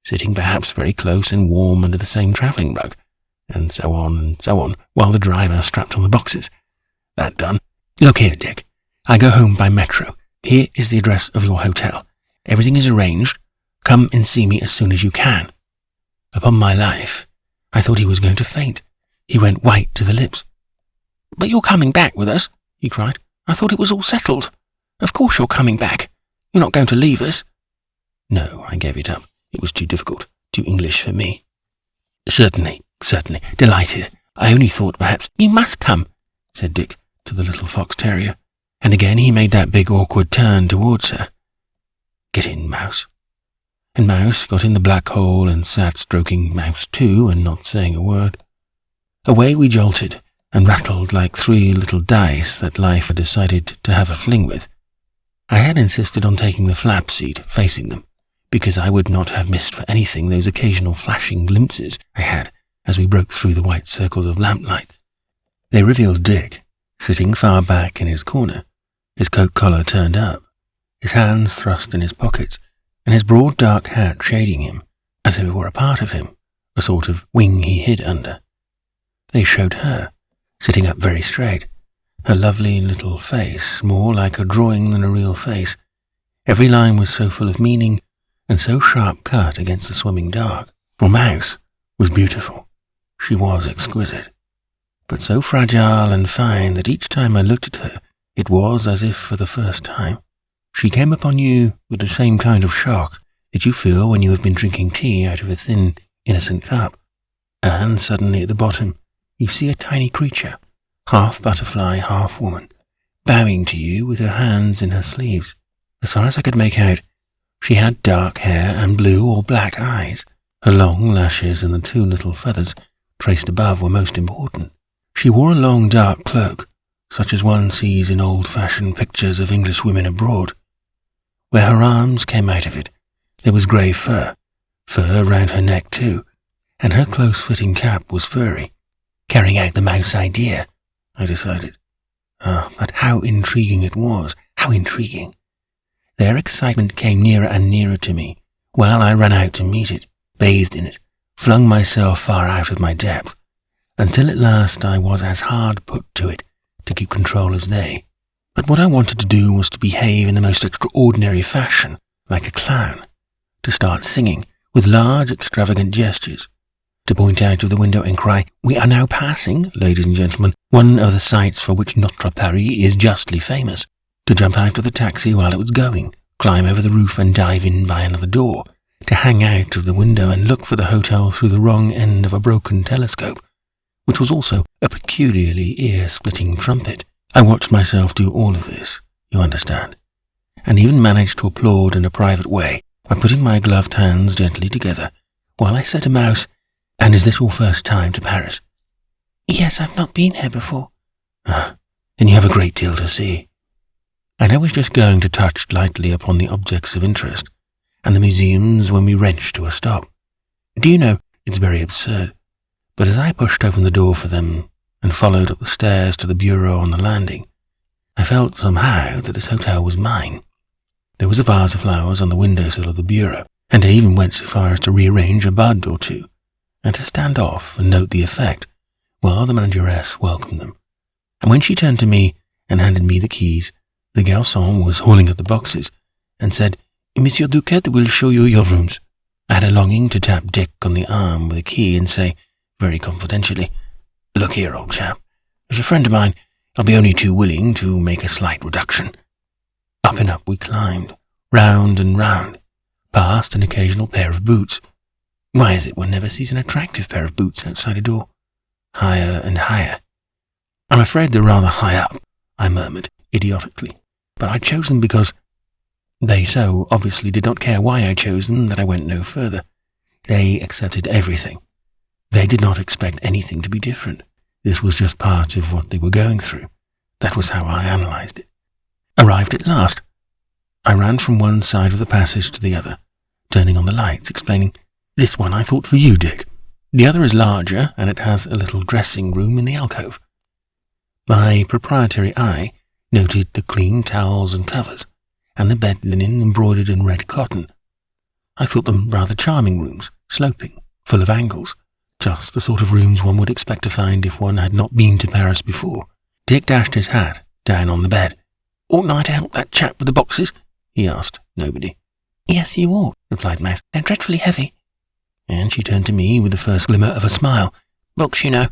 sitting perhaps very close and warm under the same travelling rug, and so on, while the driver strapped on the boxes? That done, look here, Dick. I go home by metro. Here is the address of your hotel. Everything is arranged. Come and see me as soon as you can. Upon my life, I thought he was going to faint. He went white to the lips. "But you're coming back with us," he cried. "I thought it was all settled. Of course you're coming back. You're not going to leave us." No, I gave it up. It was too difficult, too English for me. Certainly, delighted. I only thought perhaps—" "You must come," said Dick to the little fox terrier, and again he made that big awkward turn towards her. "Get in, Mouse." And Mouse got in the black hole and sat stroking Mouse too and not saying a word. Away we jolted and rattled like 3 little dice that life had decided to have a fling with. I had insisted on taking the flap seat facing them, because I would not have missed for anything those occasional flashing glimpses I had as we broke through the white circles of lamplight. They revealed Dick, sitting far back in his corner, his coat collar turned up, his hands thrust in his pockets, and his broad dark hat shading him, as if it were a part of him, a sort of wing he hid under. They showed her, sitting up very straight, her lovely little face more like a drawing than a real face. Every line was so full of meaning and so sharp cut against the swimming dark. For Mouse was beautiful. She was exquisite, but so fragile and fine that each time I looked at her, it was as if for the first time. She came upon you with the same kind of shock that you feel when you have been drinking tea out of a thin, innocent cup, and suddenly at the bottom you see a tiny creature, half butterfly, half woman, bowing to you with her hands in her sleeves. As far as I could make out, she had dark hair and blue or black eyes. Her long lashes and the 2 little feathers traced above were most important. She wore a long dark cloak, such as one sees in old-fashioned pictures of English women abroad. Where her arms came out of it, there was grey fur round her neck too, and her close-fitting cap was furry. Carrying out the mouse idea, I decided. But how intriguing it was, how intriguing. Their excitement came nearer and nearer to me, while I ran out to meet it, bathed in it, flung myself far out of my depth, until at last I was as hard put to it to keep control as they. But what I wanted to do was to behave in the most extraordinary fashion, like a clown, to start singing, with large extravagant gestures, to point out of the window and cry, "We are now passing, ladies and gentlemen, one of the sights for which Notre Paris is justly famous," to jump out of the taxi while it was going, climb over the roof and dive in by another door, to hang out of the window and look for the hotel through the wrong end of a broken telescope, which was also a peculiarly ear-splitting trumpet. I watched myself do all of this, you understand, and even managed to applaud in a private way by putting my gloved hands gently together, while I said to Mouse, "And is this your first time to Paris?" "Yes, I've not been here before." Then you have a great deal to see." And I was just going to touch lightly upon the objects of interest, and the museums when we wrenched to a stop. Do you know, it's very absurd, but as I pushed open the door for them and followed up the stairs to the bureau on the landing, I felt somehow that this hotel was mine. There was a vase of flowers on the windowsill of the bureau, and I even went so far as to rearrange a bud or two, and to stand off and note the effect, while the manageress welcomed them. And when she turned to me and handed me the keys, the garçon was hauling up the boxes, and said, "Monsieur Duquette will show you your rooms." I had a longing to tap Dick on the arm with a key and say, very confidentially, "Look here, old chap, as a friend of mine, I'll be only too willing to make a slight reduction." Up and up we climbed, round and round, past an occasional pair of boots. Why is it one never sees an attractive pair of boots outside a door? Higher and higher. "I'm afraid they're rather high up," I murmured, idiotically, "but I chose them because—" They so obviously did not care why I chose them that I went no further. They accepted everything. They did not expect anything to be different. This was just part of what they were going through. That was how I analysed it. Arrived at last, I ran from one side of the passage to the other, turning on the lights, explaining, "This one I thought for you, Dick. The other is larger, and it has a little dressing room in the alcove." My proprietary eye noted the clean towels and covers, and the bed linen embroidered in red cotton. I thought them rather charming rooms, sloping, full of angles, just the sort of rooms one would expect to find if one had not been to Paris before. Dick dashed his hat down on the bed. "Oughtn't I to help that chap with the boxes?" he asked nobody. "Yes, you ought," replied Mouse. "They're dreadfully heavy." And she turned to me with the first glimmer of a smile. "Books, you know."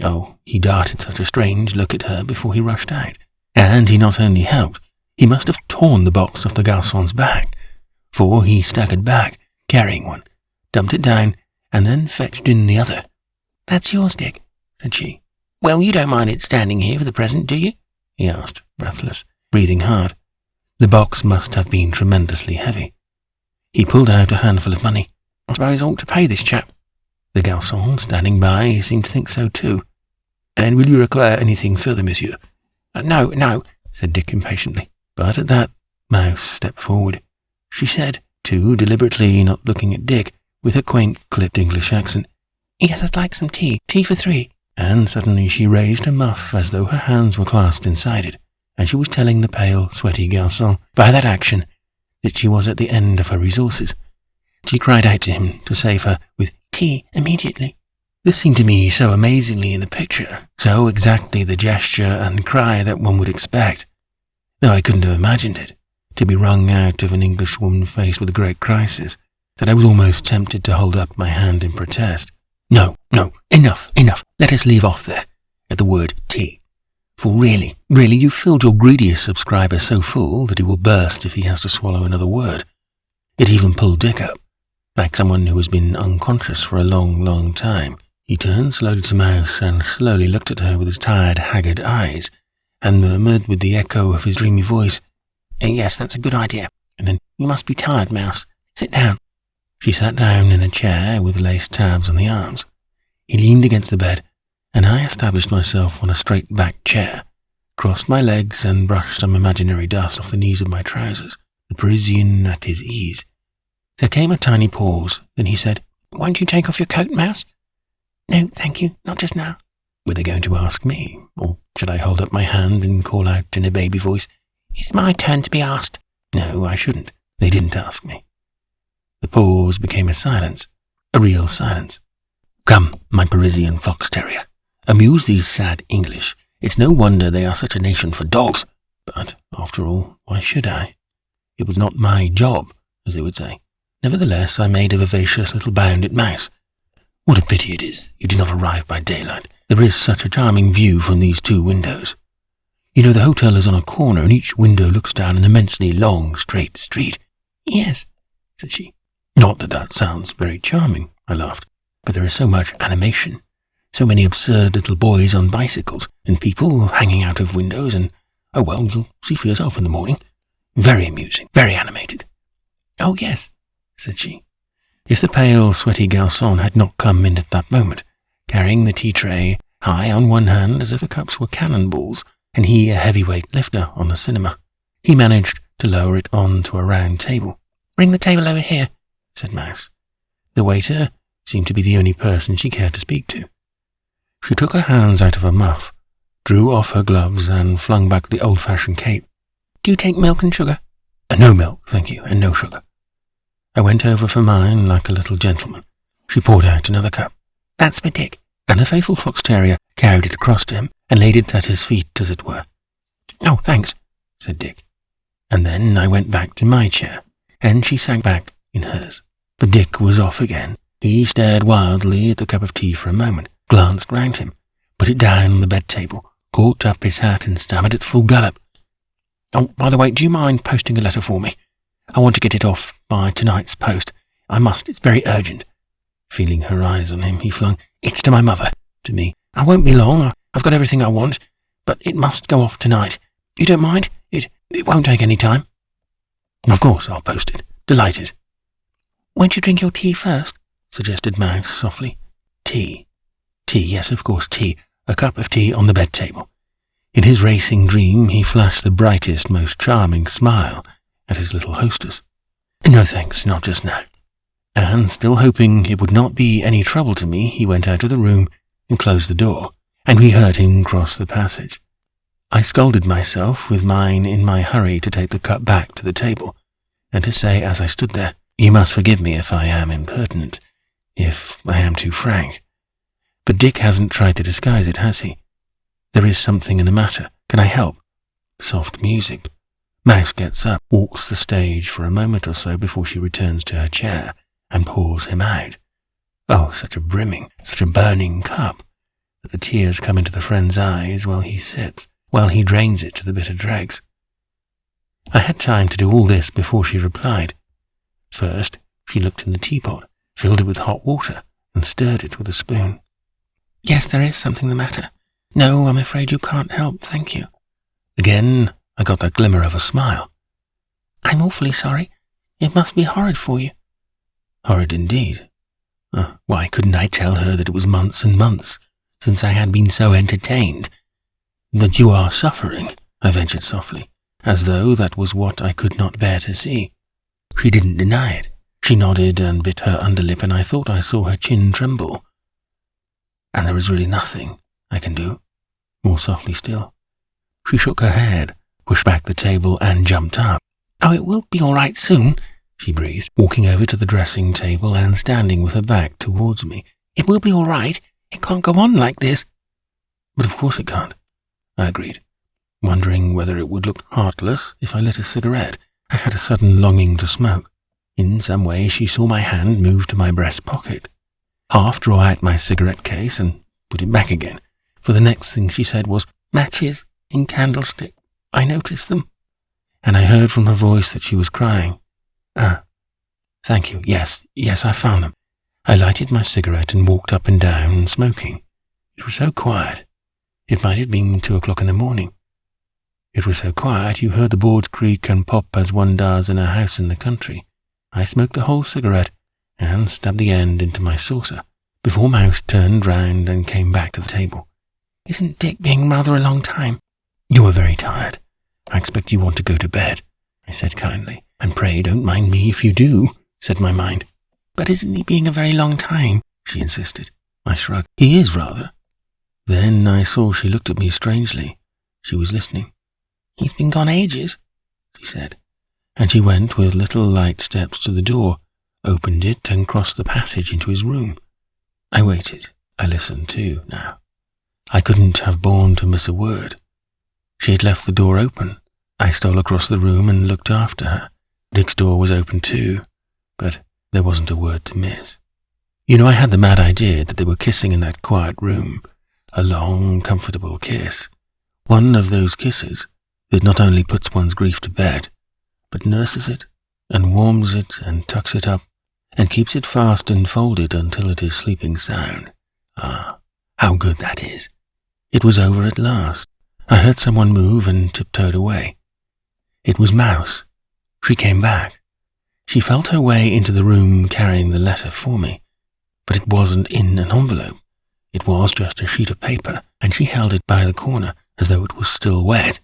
Oh, he darted such a strange look at her before he rushed out. And he not only helped, he must have torn the box off the garçon's back, for he staggered back, carrying one, dumped it down, and then fetched in the other. "That's yours, Dick," said she. "Well, you don't mind it standing here for the present, do you?" he asked, breathless, breathing hard. The box must have been tremendously heavy. He pulled out a handful of money. "I suppose I ought to pay this chap." The garçon, standing by, seemed to think so too. "And will you require anything further, monsieur?" No," said Dick impatiently. But at that, Mouse stepped forward. She said, too deliberately not looking at Dick, with her quaint, clipped English accent, "Yes, I'd like some tea for 3. And suddenly she raised her muff as though her hands were clasped inside it, and she was telling the pale, sweaty garçon, by that action, that she was at the end of her resources. She cried out to him to save her with tea immediately. This seemed to me so amazingly in the picture, so exactly the gesture and cry that one would expect, though I couldn't have imagined it, to be wrung out of an Englishwoman faced with a great crisis, that I was almost tempted to hold up my hand in protest. No, enough, let us leave off there, at the word tea. For really, you've filled your greediest subscriber so full that he will burst if he has to swallow another word. It even pulled Dick up, like someone who has been unconscious for a long time. He turned slowly to Mouse and slowly looked at her with his tired, haggard eyes, and murmured with the echo of his dreamy voice, "Yes, that's a good idea. And then you must be tired, Mouse. Sit down." She sat down in a chair with lace tabs on the arms. He leaned against the bed, and I established myself on a straight-backed chair, crossed my legs and brushed some imaginary dust off the knees of my trousers, the Parisian at his ease. There came a tiny pause, then he said, "Won't you take off your coat, Mouse?" "No, thank you, not just now." Were they going to ask me, or should I hold up my hand and call out in a baby voice, "It's my turn to be asked"? No, I shouldn't. They didn't ask me. The pause became a silence, a real silence. "Come, my Parisian fox terrier, amuse these sad English. It's no wonder they are such a nation for dogs. But, after all, why should I? It was not my job, as they would say. Nevertheless, I made a vivacious little bound at Mouse. What a pity it is you did not arrive by daylight. There is such a charming view from these 2 windows. You know, the hotel is on a corner, and each window looks down an immensely long, straight street." "Yes," said she. "Not that that sounds very charming," I laughed, "but there is so much animation, so many absurd little boys on bicycles, and people hanging out of windows, and, oh well, you'll see for yourself in the morning. Very amusing, very animated." "Oh, yes," said she. If the pale, sweaty garçon had not come in at that moment, carrying the tea-tray high on one hand as if the cups were cannonballs, and he a heavyweight lifter on the cinema, he managed to lower it on to a round table. "Bring the table over here," said Mouse. The waiter seemed to be the only person she cared to speak to. She took her hands out of her muff, drew off her gloves, and flung back the old-fashioned cape. "Do you take milk and sugar?" "No milk, thank you, and no sugar." I went over for mine like a little gentleman. She poured out another cup. "That's for Dick," and the faithful fox terrier carried it across to him and laid it at his feet, as it were. "Oh, thanks," said Dick. And then I went back to my chair, and she sank back in hers. But Dick was off again. He stared wildly at the cup of tea for a moment, glanced round him, put it down on the bed-table, caught up his hat and stammered at full gallop. "Oh, by the way, do you mind posting a letter for me? I want to get it off by tonight's post. I must, it's very urgent." Feeling her eyes on him, he flung, "It's to my mother," to me. "I won't be long, I've got everything I want, but it must go off tonight. You don't mind? It won't take any time." "Of course, I'll post it. Delighted." "Won't you drink your tea first?" suggested Mouse softly. Tea. Tea, yes, of course, tea. A cup of tea on the bed-table. In his racing dream, he flashed the brightest, most charming smile at his little hostess. "No thanks, not just now." And, still hoping it would not be any trouble to me, he went out of the room and closed the door, and we heard him cross the passage. I scolded myself with mine in my hurry to take the cup back to the table, and to say as I stood there, "You must forgive me if I am impertinent, if I am too frank. But Dick hasn't tried to disguise it, has he? There is something in the matter. Can I help?" Soft music. Mouse gets up, walks the stage for a moment or so before she returns to her chair, and pours him out. Oh, such a brimming, such a burning cup, that the tears come into the friend's eyes while he sips, while he drains it to the bitter dregs. I had time to do all this before she replied. First, she looked in the teapot, filled it with hot water, and stirred it with a spoon. "Yes, there is something the matter. No, I'm afraid you can't help, thank you." Again, I got that glimmer of a smile. "I'm awfully sorry. It must be horrid for you." Horrid indeed. Why couldn't I tell her that it was months and months since I had been so entertained? "That you are suffering," I ventured softly, as though that was what I could not bear to see. She didn't deny it. She nodded and bit her underlip, and I thought I saw her chin tremble. "And there is really nothing I can do?" More softly still. She shook her head, pushed back the table, and jumped up. "Oh, it will be all right soon," she breathed, walking over to the dressing table and standing with her back towards me. "It will be all right. It can't go on like this." "But of course it can't," I agreed, wondering whether it would look heartless if I lit a cigarette. I had a sudden longing to smoke. In some way she saw my hand move to my breast pocket, half draw out my cigarette case and put it back again, for the next thing she said was, "Matches in candlestick. I noticed them." And I heard from her voice that she was crying. Thank you. Yes, I found them." I lighted my cigarette and walked up and down, smoking. It was so quiet. It might have been 2:00 in the morning. It was so quiet you heard the boards creak and pop as one does in a house in the country. I smoked the whole cigarette and stabbed the end into my saucer, before Mouse turned round and came back to the table. "Isn't Dick being rather a long time?" "You are very tired. I expect you want to go to bed," I said kindly. "And pray don't mind me if you do," said my mind. "But isn't he being a very long time?" she insisted. I shrugged. "He is, rather." Then I saw she looked at me strangely. She was listening. "He's been gone ages," she said, and she went with little light steps to the door, opened it, and crossed the passage into his room. I waited. I listened too, now. I couldn't have borne to miss a word. She had left the door open. I stole across the room and looked after her. Dick's door was open too, but there wasn't a word to miss. You know, I had the mad idea that they were kissing in that quiet room, a long, comfortable kiss. One of those kisses that not only puts one's grief to bed, but nurses it, and warms it, and tucks it up, and keeps it fast enfolded until it is sleeping sound. Ah, how good that is! It was over at last. I heard someone move and tiptoed away. It was Mouse. She came back. She felt her way into the room carrying the letter for me, but it wasn't in an envelope. It was just a sheet of paper, and she held it by the corner as though it was still wet.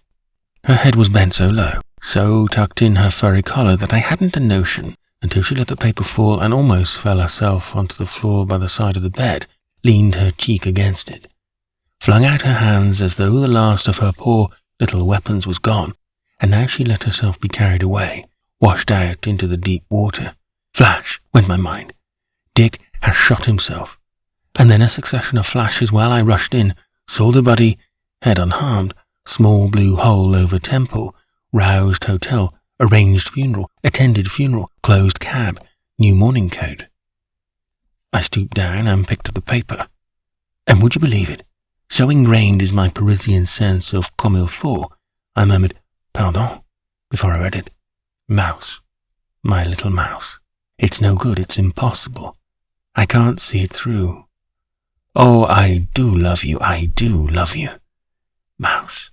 Her head was bent so low, so tucked in her furry collar that I hadn't a notion until she let the paper fall and almost fell herself onto the floor by the side of the bed, leaned her cheek against it, flung out her hands as though the last of her poor little weapons was gone, and now she let herself be carried away, washed out into the deep water. Flash, went my mind. Dick has shot himself. And then a succession of flashes while I rushed in, saw the body, head unharmed, small blue hole over temple, roused hotel, arranged funeral, attended funeral, closed cab, new morning coat. I stooped down and picked up the paper. And would you believe it? So ingrained is my Parisian sense of comme il faut, I murmured, "Pardon," before I read it. Mouse. My little Mouse. It's no good, it's impossible. I can't see it through. Oh, I do love you, I do love you. Mouse.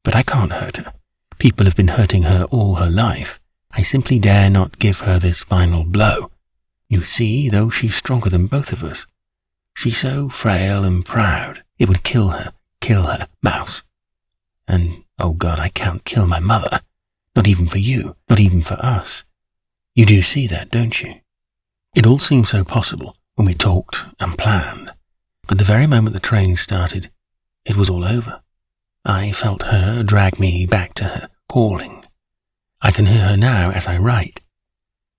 But I can't hurt her. People have been hurting her all her life. I simply dare not give her this final blow. You see, though she's stronger than both of us. She's so frail and proud. It would kill her, Mouse. And, oh God, I can't kill my mother. Not even for you, not even for us. You do see that, don't you? It all seemed so possible when we talked and planned. But the very moment the train started, it was all over. I felt her drag me back to her, calling. I can hear her now as I write.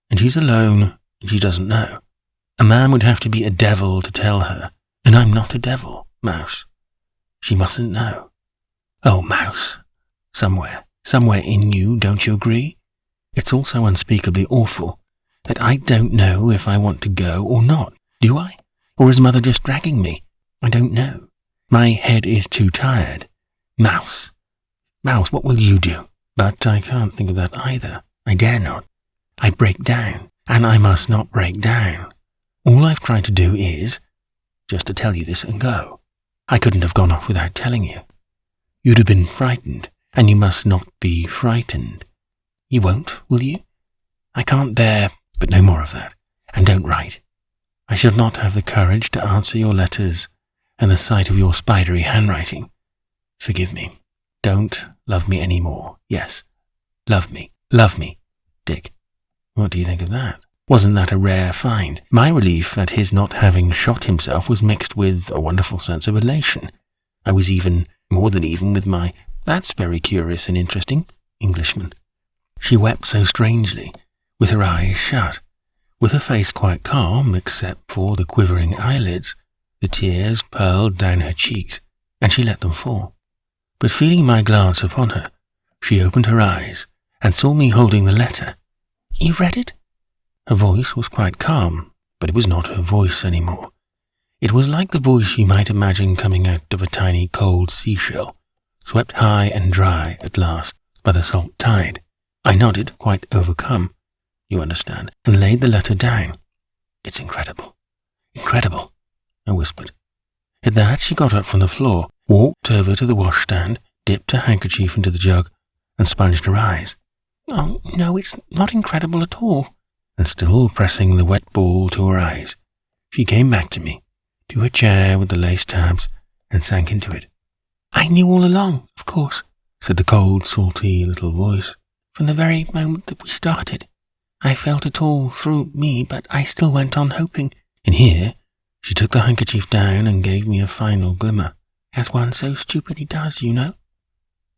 And she's alone, and she doesn't know. A man would have to be a devil to tell her, and I'm not a devil, Mouse. She mustn't know. Oh, Mouse, somewhere in you, don't you agree? It's all so unspeakably awful that I don't know if I want to go or not. Do I? Or is Mother just dragging me? I don't know. My head is too tired. Mouse, what will you do? But I can't think of that either. I dare not. I break down, and I must not break down. All I've tried to do is just to tell you this and go. I couldn't have gone off without telling you. You'd have been frightened, and you must not be frightened. You won't, will you? I can't bear, but no more of that. And don't write. I shall not have the courage to answer your letters, and the sight of your spidery handwriting. Forgive me. Don't love me any more. Yes, love me, Dick. What do you think of that? Wasn't that a rare find? My relief at his not having shot himself was mixed with a wonderful sense of elation. I was even, more than even, with my, "That's very curious and interesting," Englishman. She wept so strangely, with her eyes shut, with her face quite calm except for the quivering eyelids. The tears purled down her cheeks, and she let them fall. But feeling my glance upon her, she opened her eyes and saw me holding the letter. "You've read it?" Her voice was quite calm, but it was not her voice any more. It was like the voice you might imagine coming out of a tiny cold seashell, swept high and dry at last by the salt tide. I nodded, quite overcome, you understand, and laid the letter down. "It's incredible, incredible," I whispered. At that she got up from the floor, walked over to the washstand, dipped her handkerchief into the jug, and sponged her eyes. "Oh, no, it's not incredible at all." And still pressing the wet ball to her eyes, she came back to me, to a chair with the lace tabs and sank into it. "I knew all along, of course," said the cold, salty little voice. "From the very moment that we started. I felt it all through me, but I still went on hoping." And here she took the handkerchief down and gave me a final glimmer. "As one so stupidly does, you know."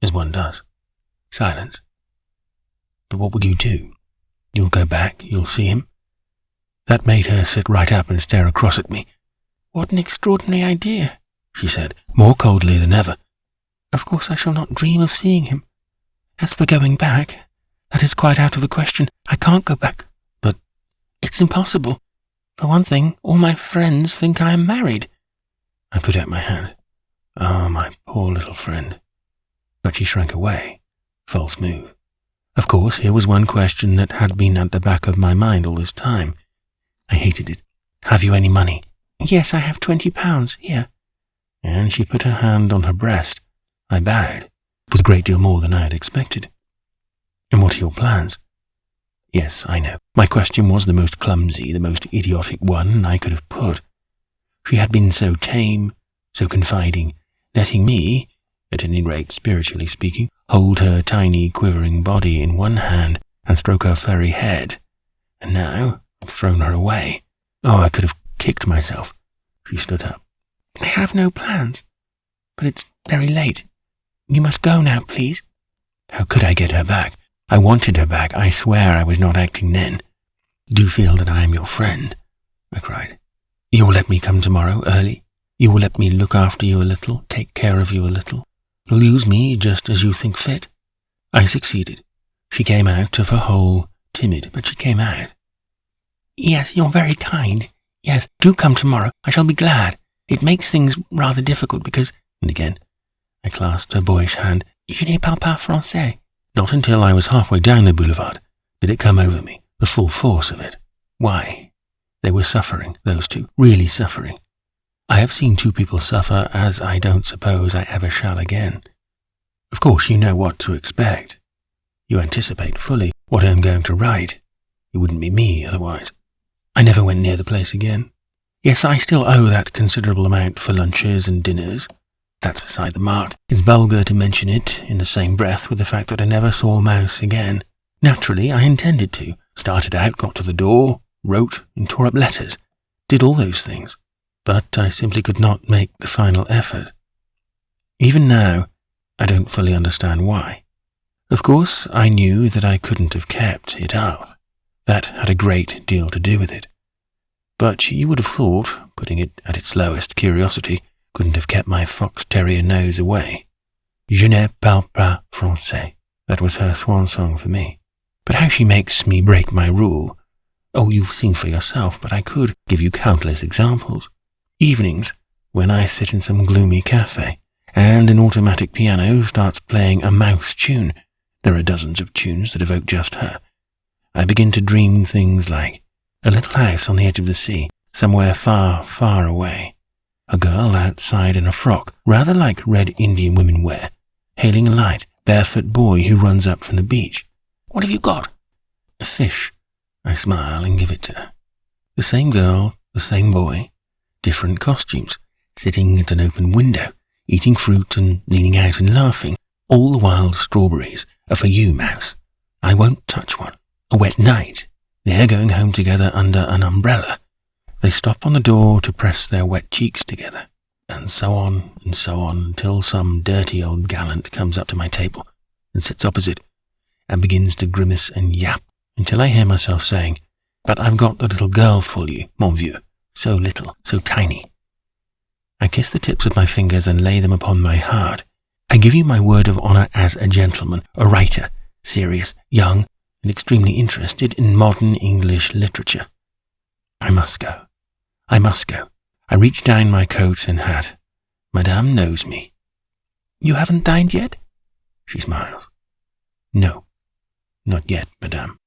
"As one does." Silence. "But what will you do? You'll go back, you'll see him?" That made her sit right up and stare across at me. "What an extraordinary idea," she said, more coldly than ever. "Of course I shall not dream of seeing him. As for going back, that is quite out of the question. I can't go back." "But it's impossible. For one thing, all my friends think I am married." I put out my hand. "Ah, my poor little friend." But she shrank away. False move. Of course, here was one question that had been at the back of my mind all this time. I hated it. "Have you any money?" "Yes, I have £20, here." And she put her hand on her breast. I bowed. It was a great deal more than I had expected. "And what are your plans?" Yes, I know. My question was the most clumsy, the most idiotic one I could have put. She had been so tame, so confiding, letting me, at any rate spiritually speaking, hold her tiny, quivering body in one hand and stroke her furry head. And now I've thrown her away. Oh, I could have kicked myself. She stood up. "I have no plans, but it's very late. You must go now, please." How could I get her back? I wanted her back. I swear I was not acting then. "Do you feel that I am your friend?" I cried. "You will let me come tomorrow, early? You will let me look after you a little, take care of you a little? You'll use me just as you think fit?" I succeeded. She came out of her hole, timid, but she came out. "Yes, you're very kind. Yes, do come tomorrow. I shall be glad. It makes things rather difficult because—" And again I clasped her boyish hand. "Je ne parle pas français." Not until I was halfway down the boulevard did it come over me, the full force of it. Why? They were suffering, those two, really suffering. I have seen two people suffer as I don't suppose I ever shall again. Of course you know what to expect. You anticipate fully what I am going to write. It wouldn't be me otherwise. I never went near the place again. Yes, I still owe that considerable amount for lunches and dinners. That's beside the mark. It's vulgar to mention it in the same breath with the fact that I never saw Mouse again. Naturally, I intended to. Started out, got to the door, wrote and tore up letters. Did all those things. But I simply could not make the final effort. Even now, I don't fully understand why. Of course, I knew that I couldn't have kept it up. That had a great deal to do with it. But you would have thought, putting it at its lowest, curiosity couldn't have kept my fox terrier nose away. Je ne parle pas français. That was her swan song for me. But how she makes me break my rule. Oh, you've seen for yourself, but I could give you countless examples. Evenings, when I sit in some gloomy cafe, and an automatic piano starts playing a Mouse tune. There are dozens of tunes that evoke just her. I begin to dream things like a little house on the edge of the sea, somewhere far, far away. A girl outside in a frock, rather like red Indian women wear, hailing a light, barefoot boy who runs up from the beach. "What have you got?" "A fish." I smile and give it to her. The same girl, the same boy, different costumes, sitting at an open window, eating fruit and leaning out and laughing. All the wild strawberries are for you, Mouse. I won't touch one. A wet night. They're going home together under an umbrella. They stop on the door to press their wet cheeks together, and so on, until some dirty old gallant comes up to my table and sits opposite and begins to grimace and yap until I hear myself saying, "But I've got the little girl for you, mon vieux, so little, so tiny." I kiss the tips of my fingers and lay them upon my heart. I give you my word of honour as a gentleman, a writer, serious, young, and extremely interested in modern English literature. I must go. I must go. I reach down my coat and hat. Madame knows me. "You haven't dined yet?" She smiles. "No, not yet, madame."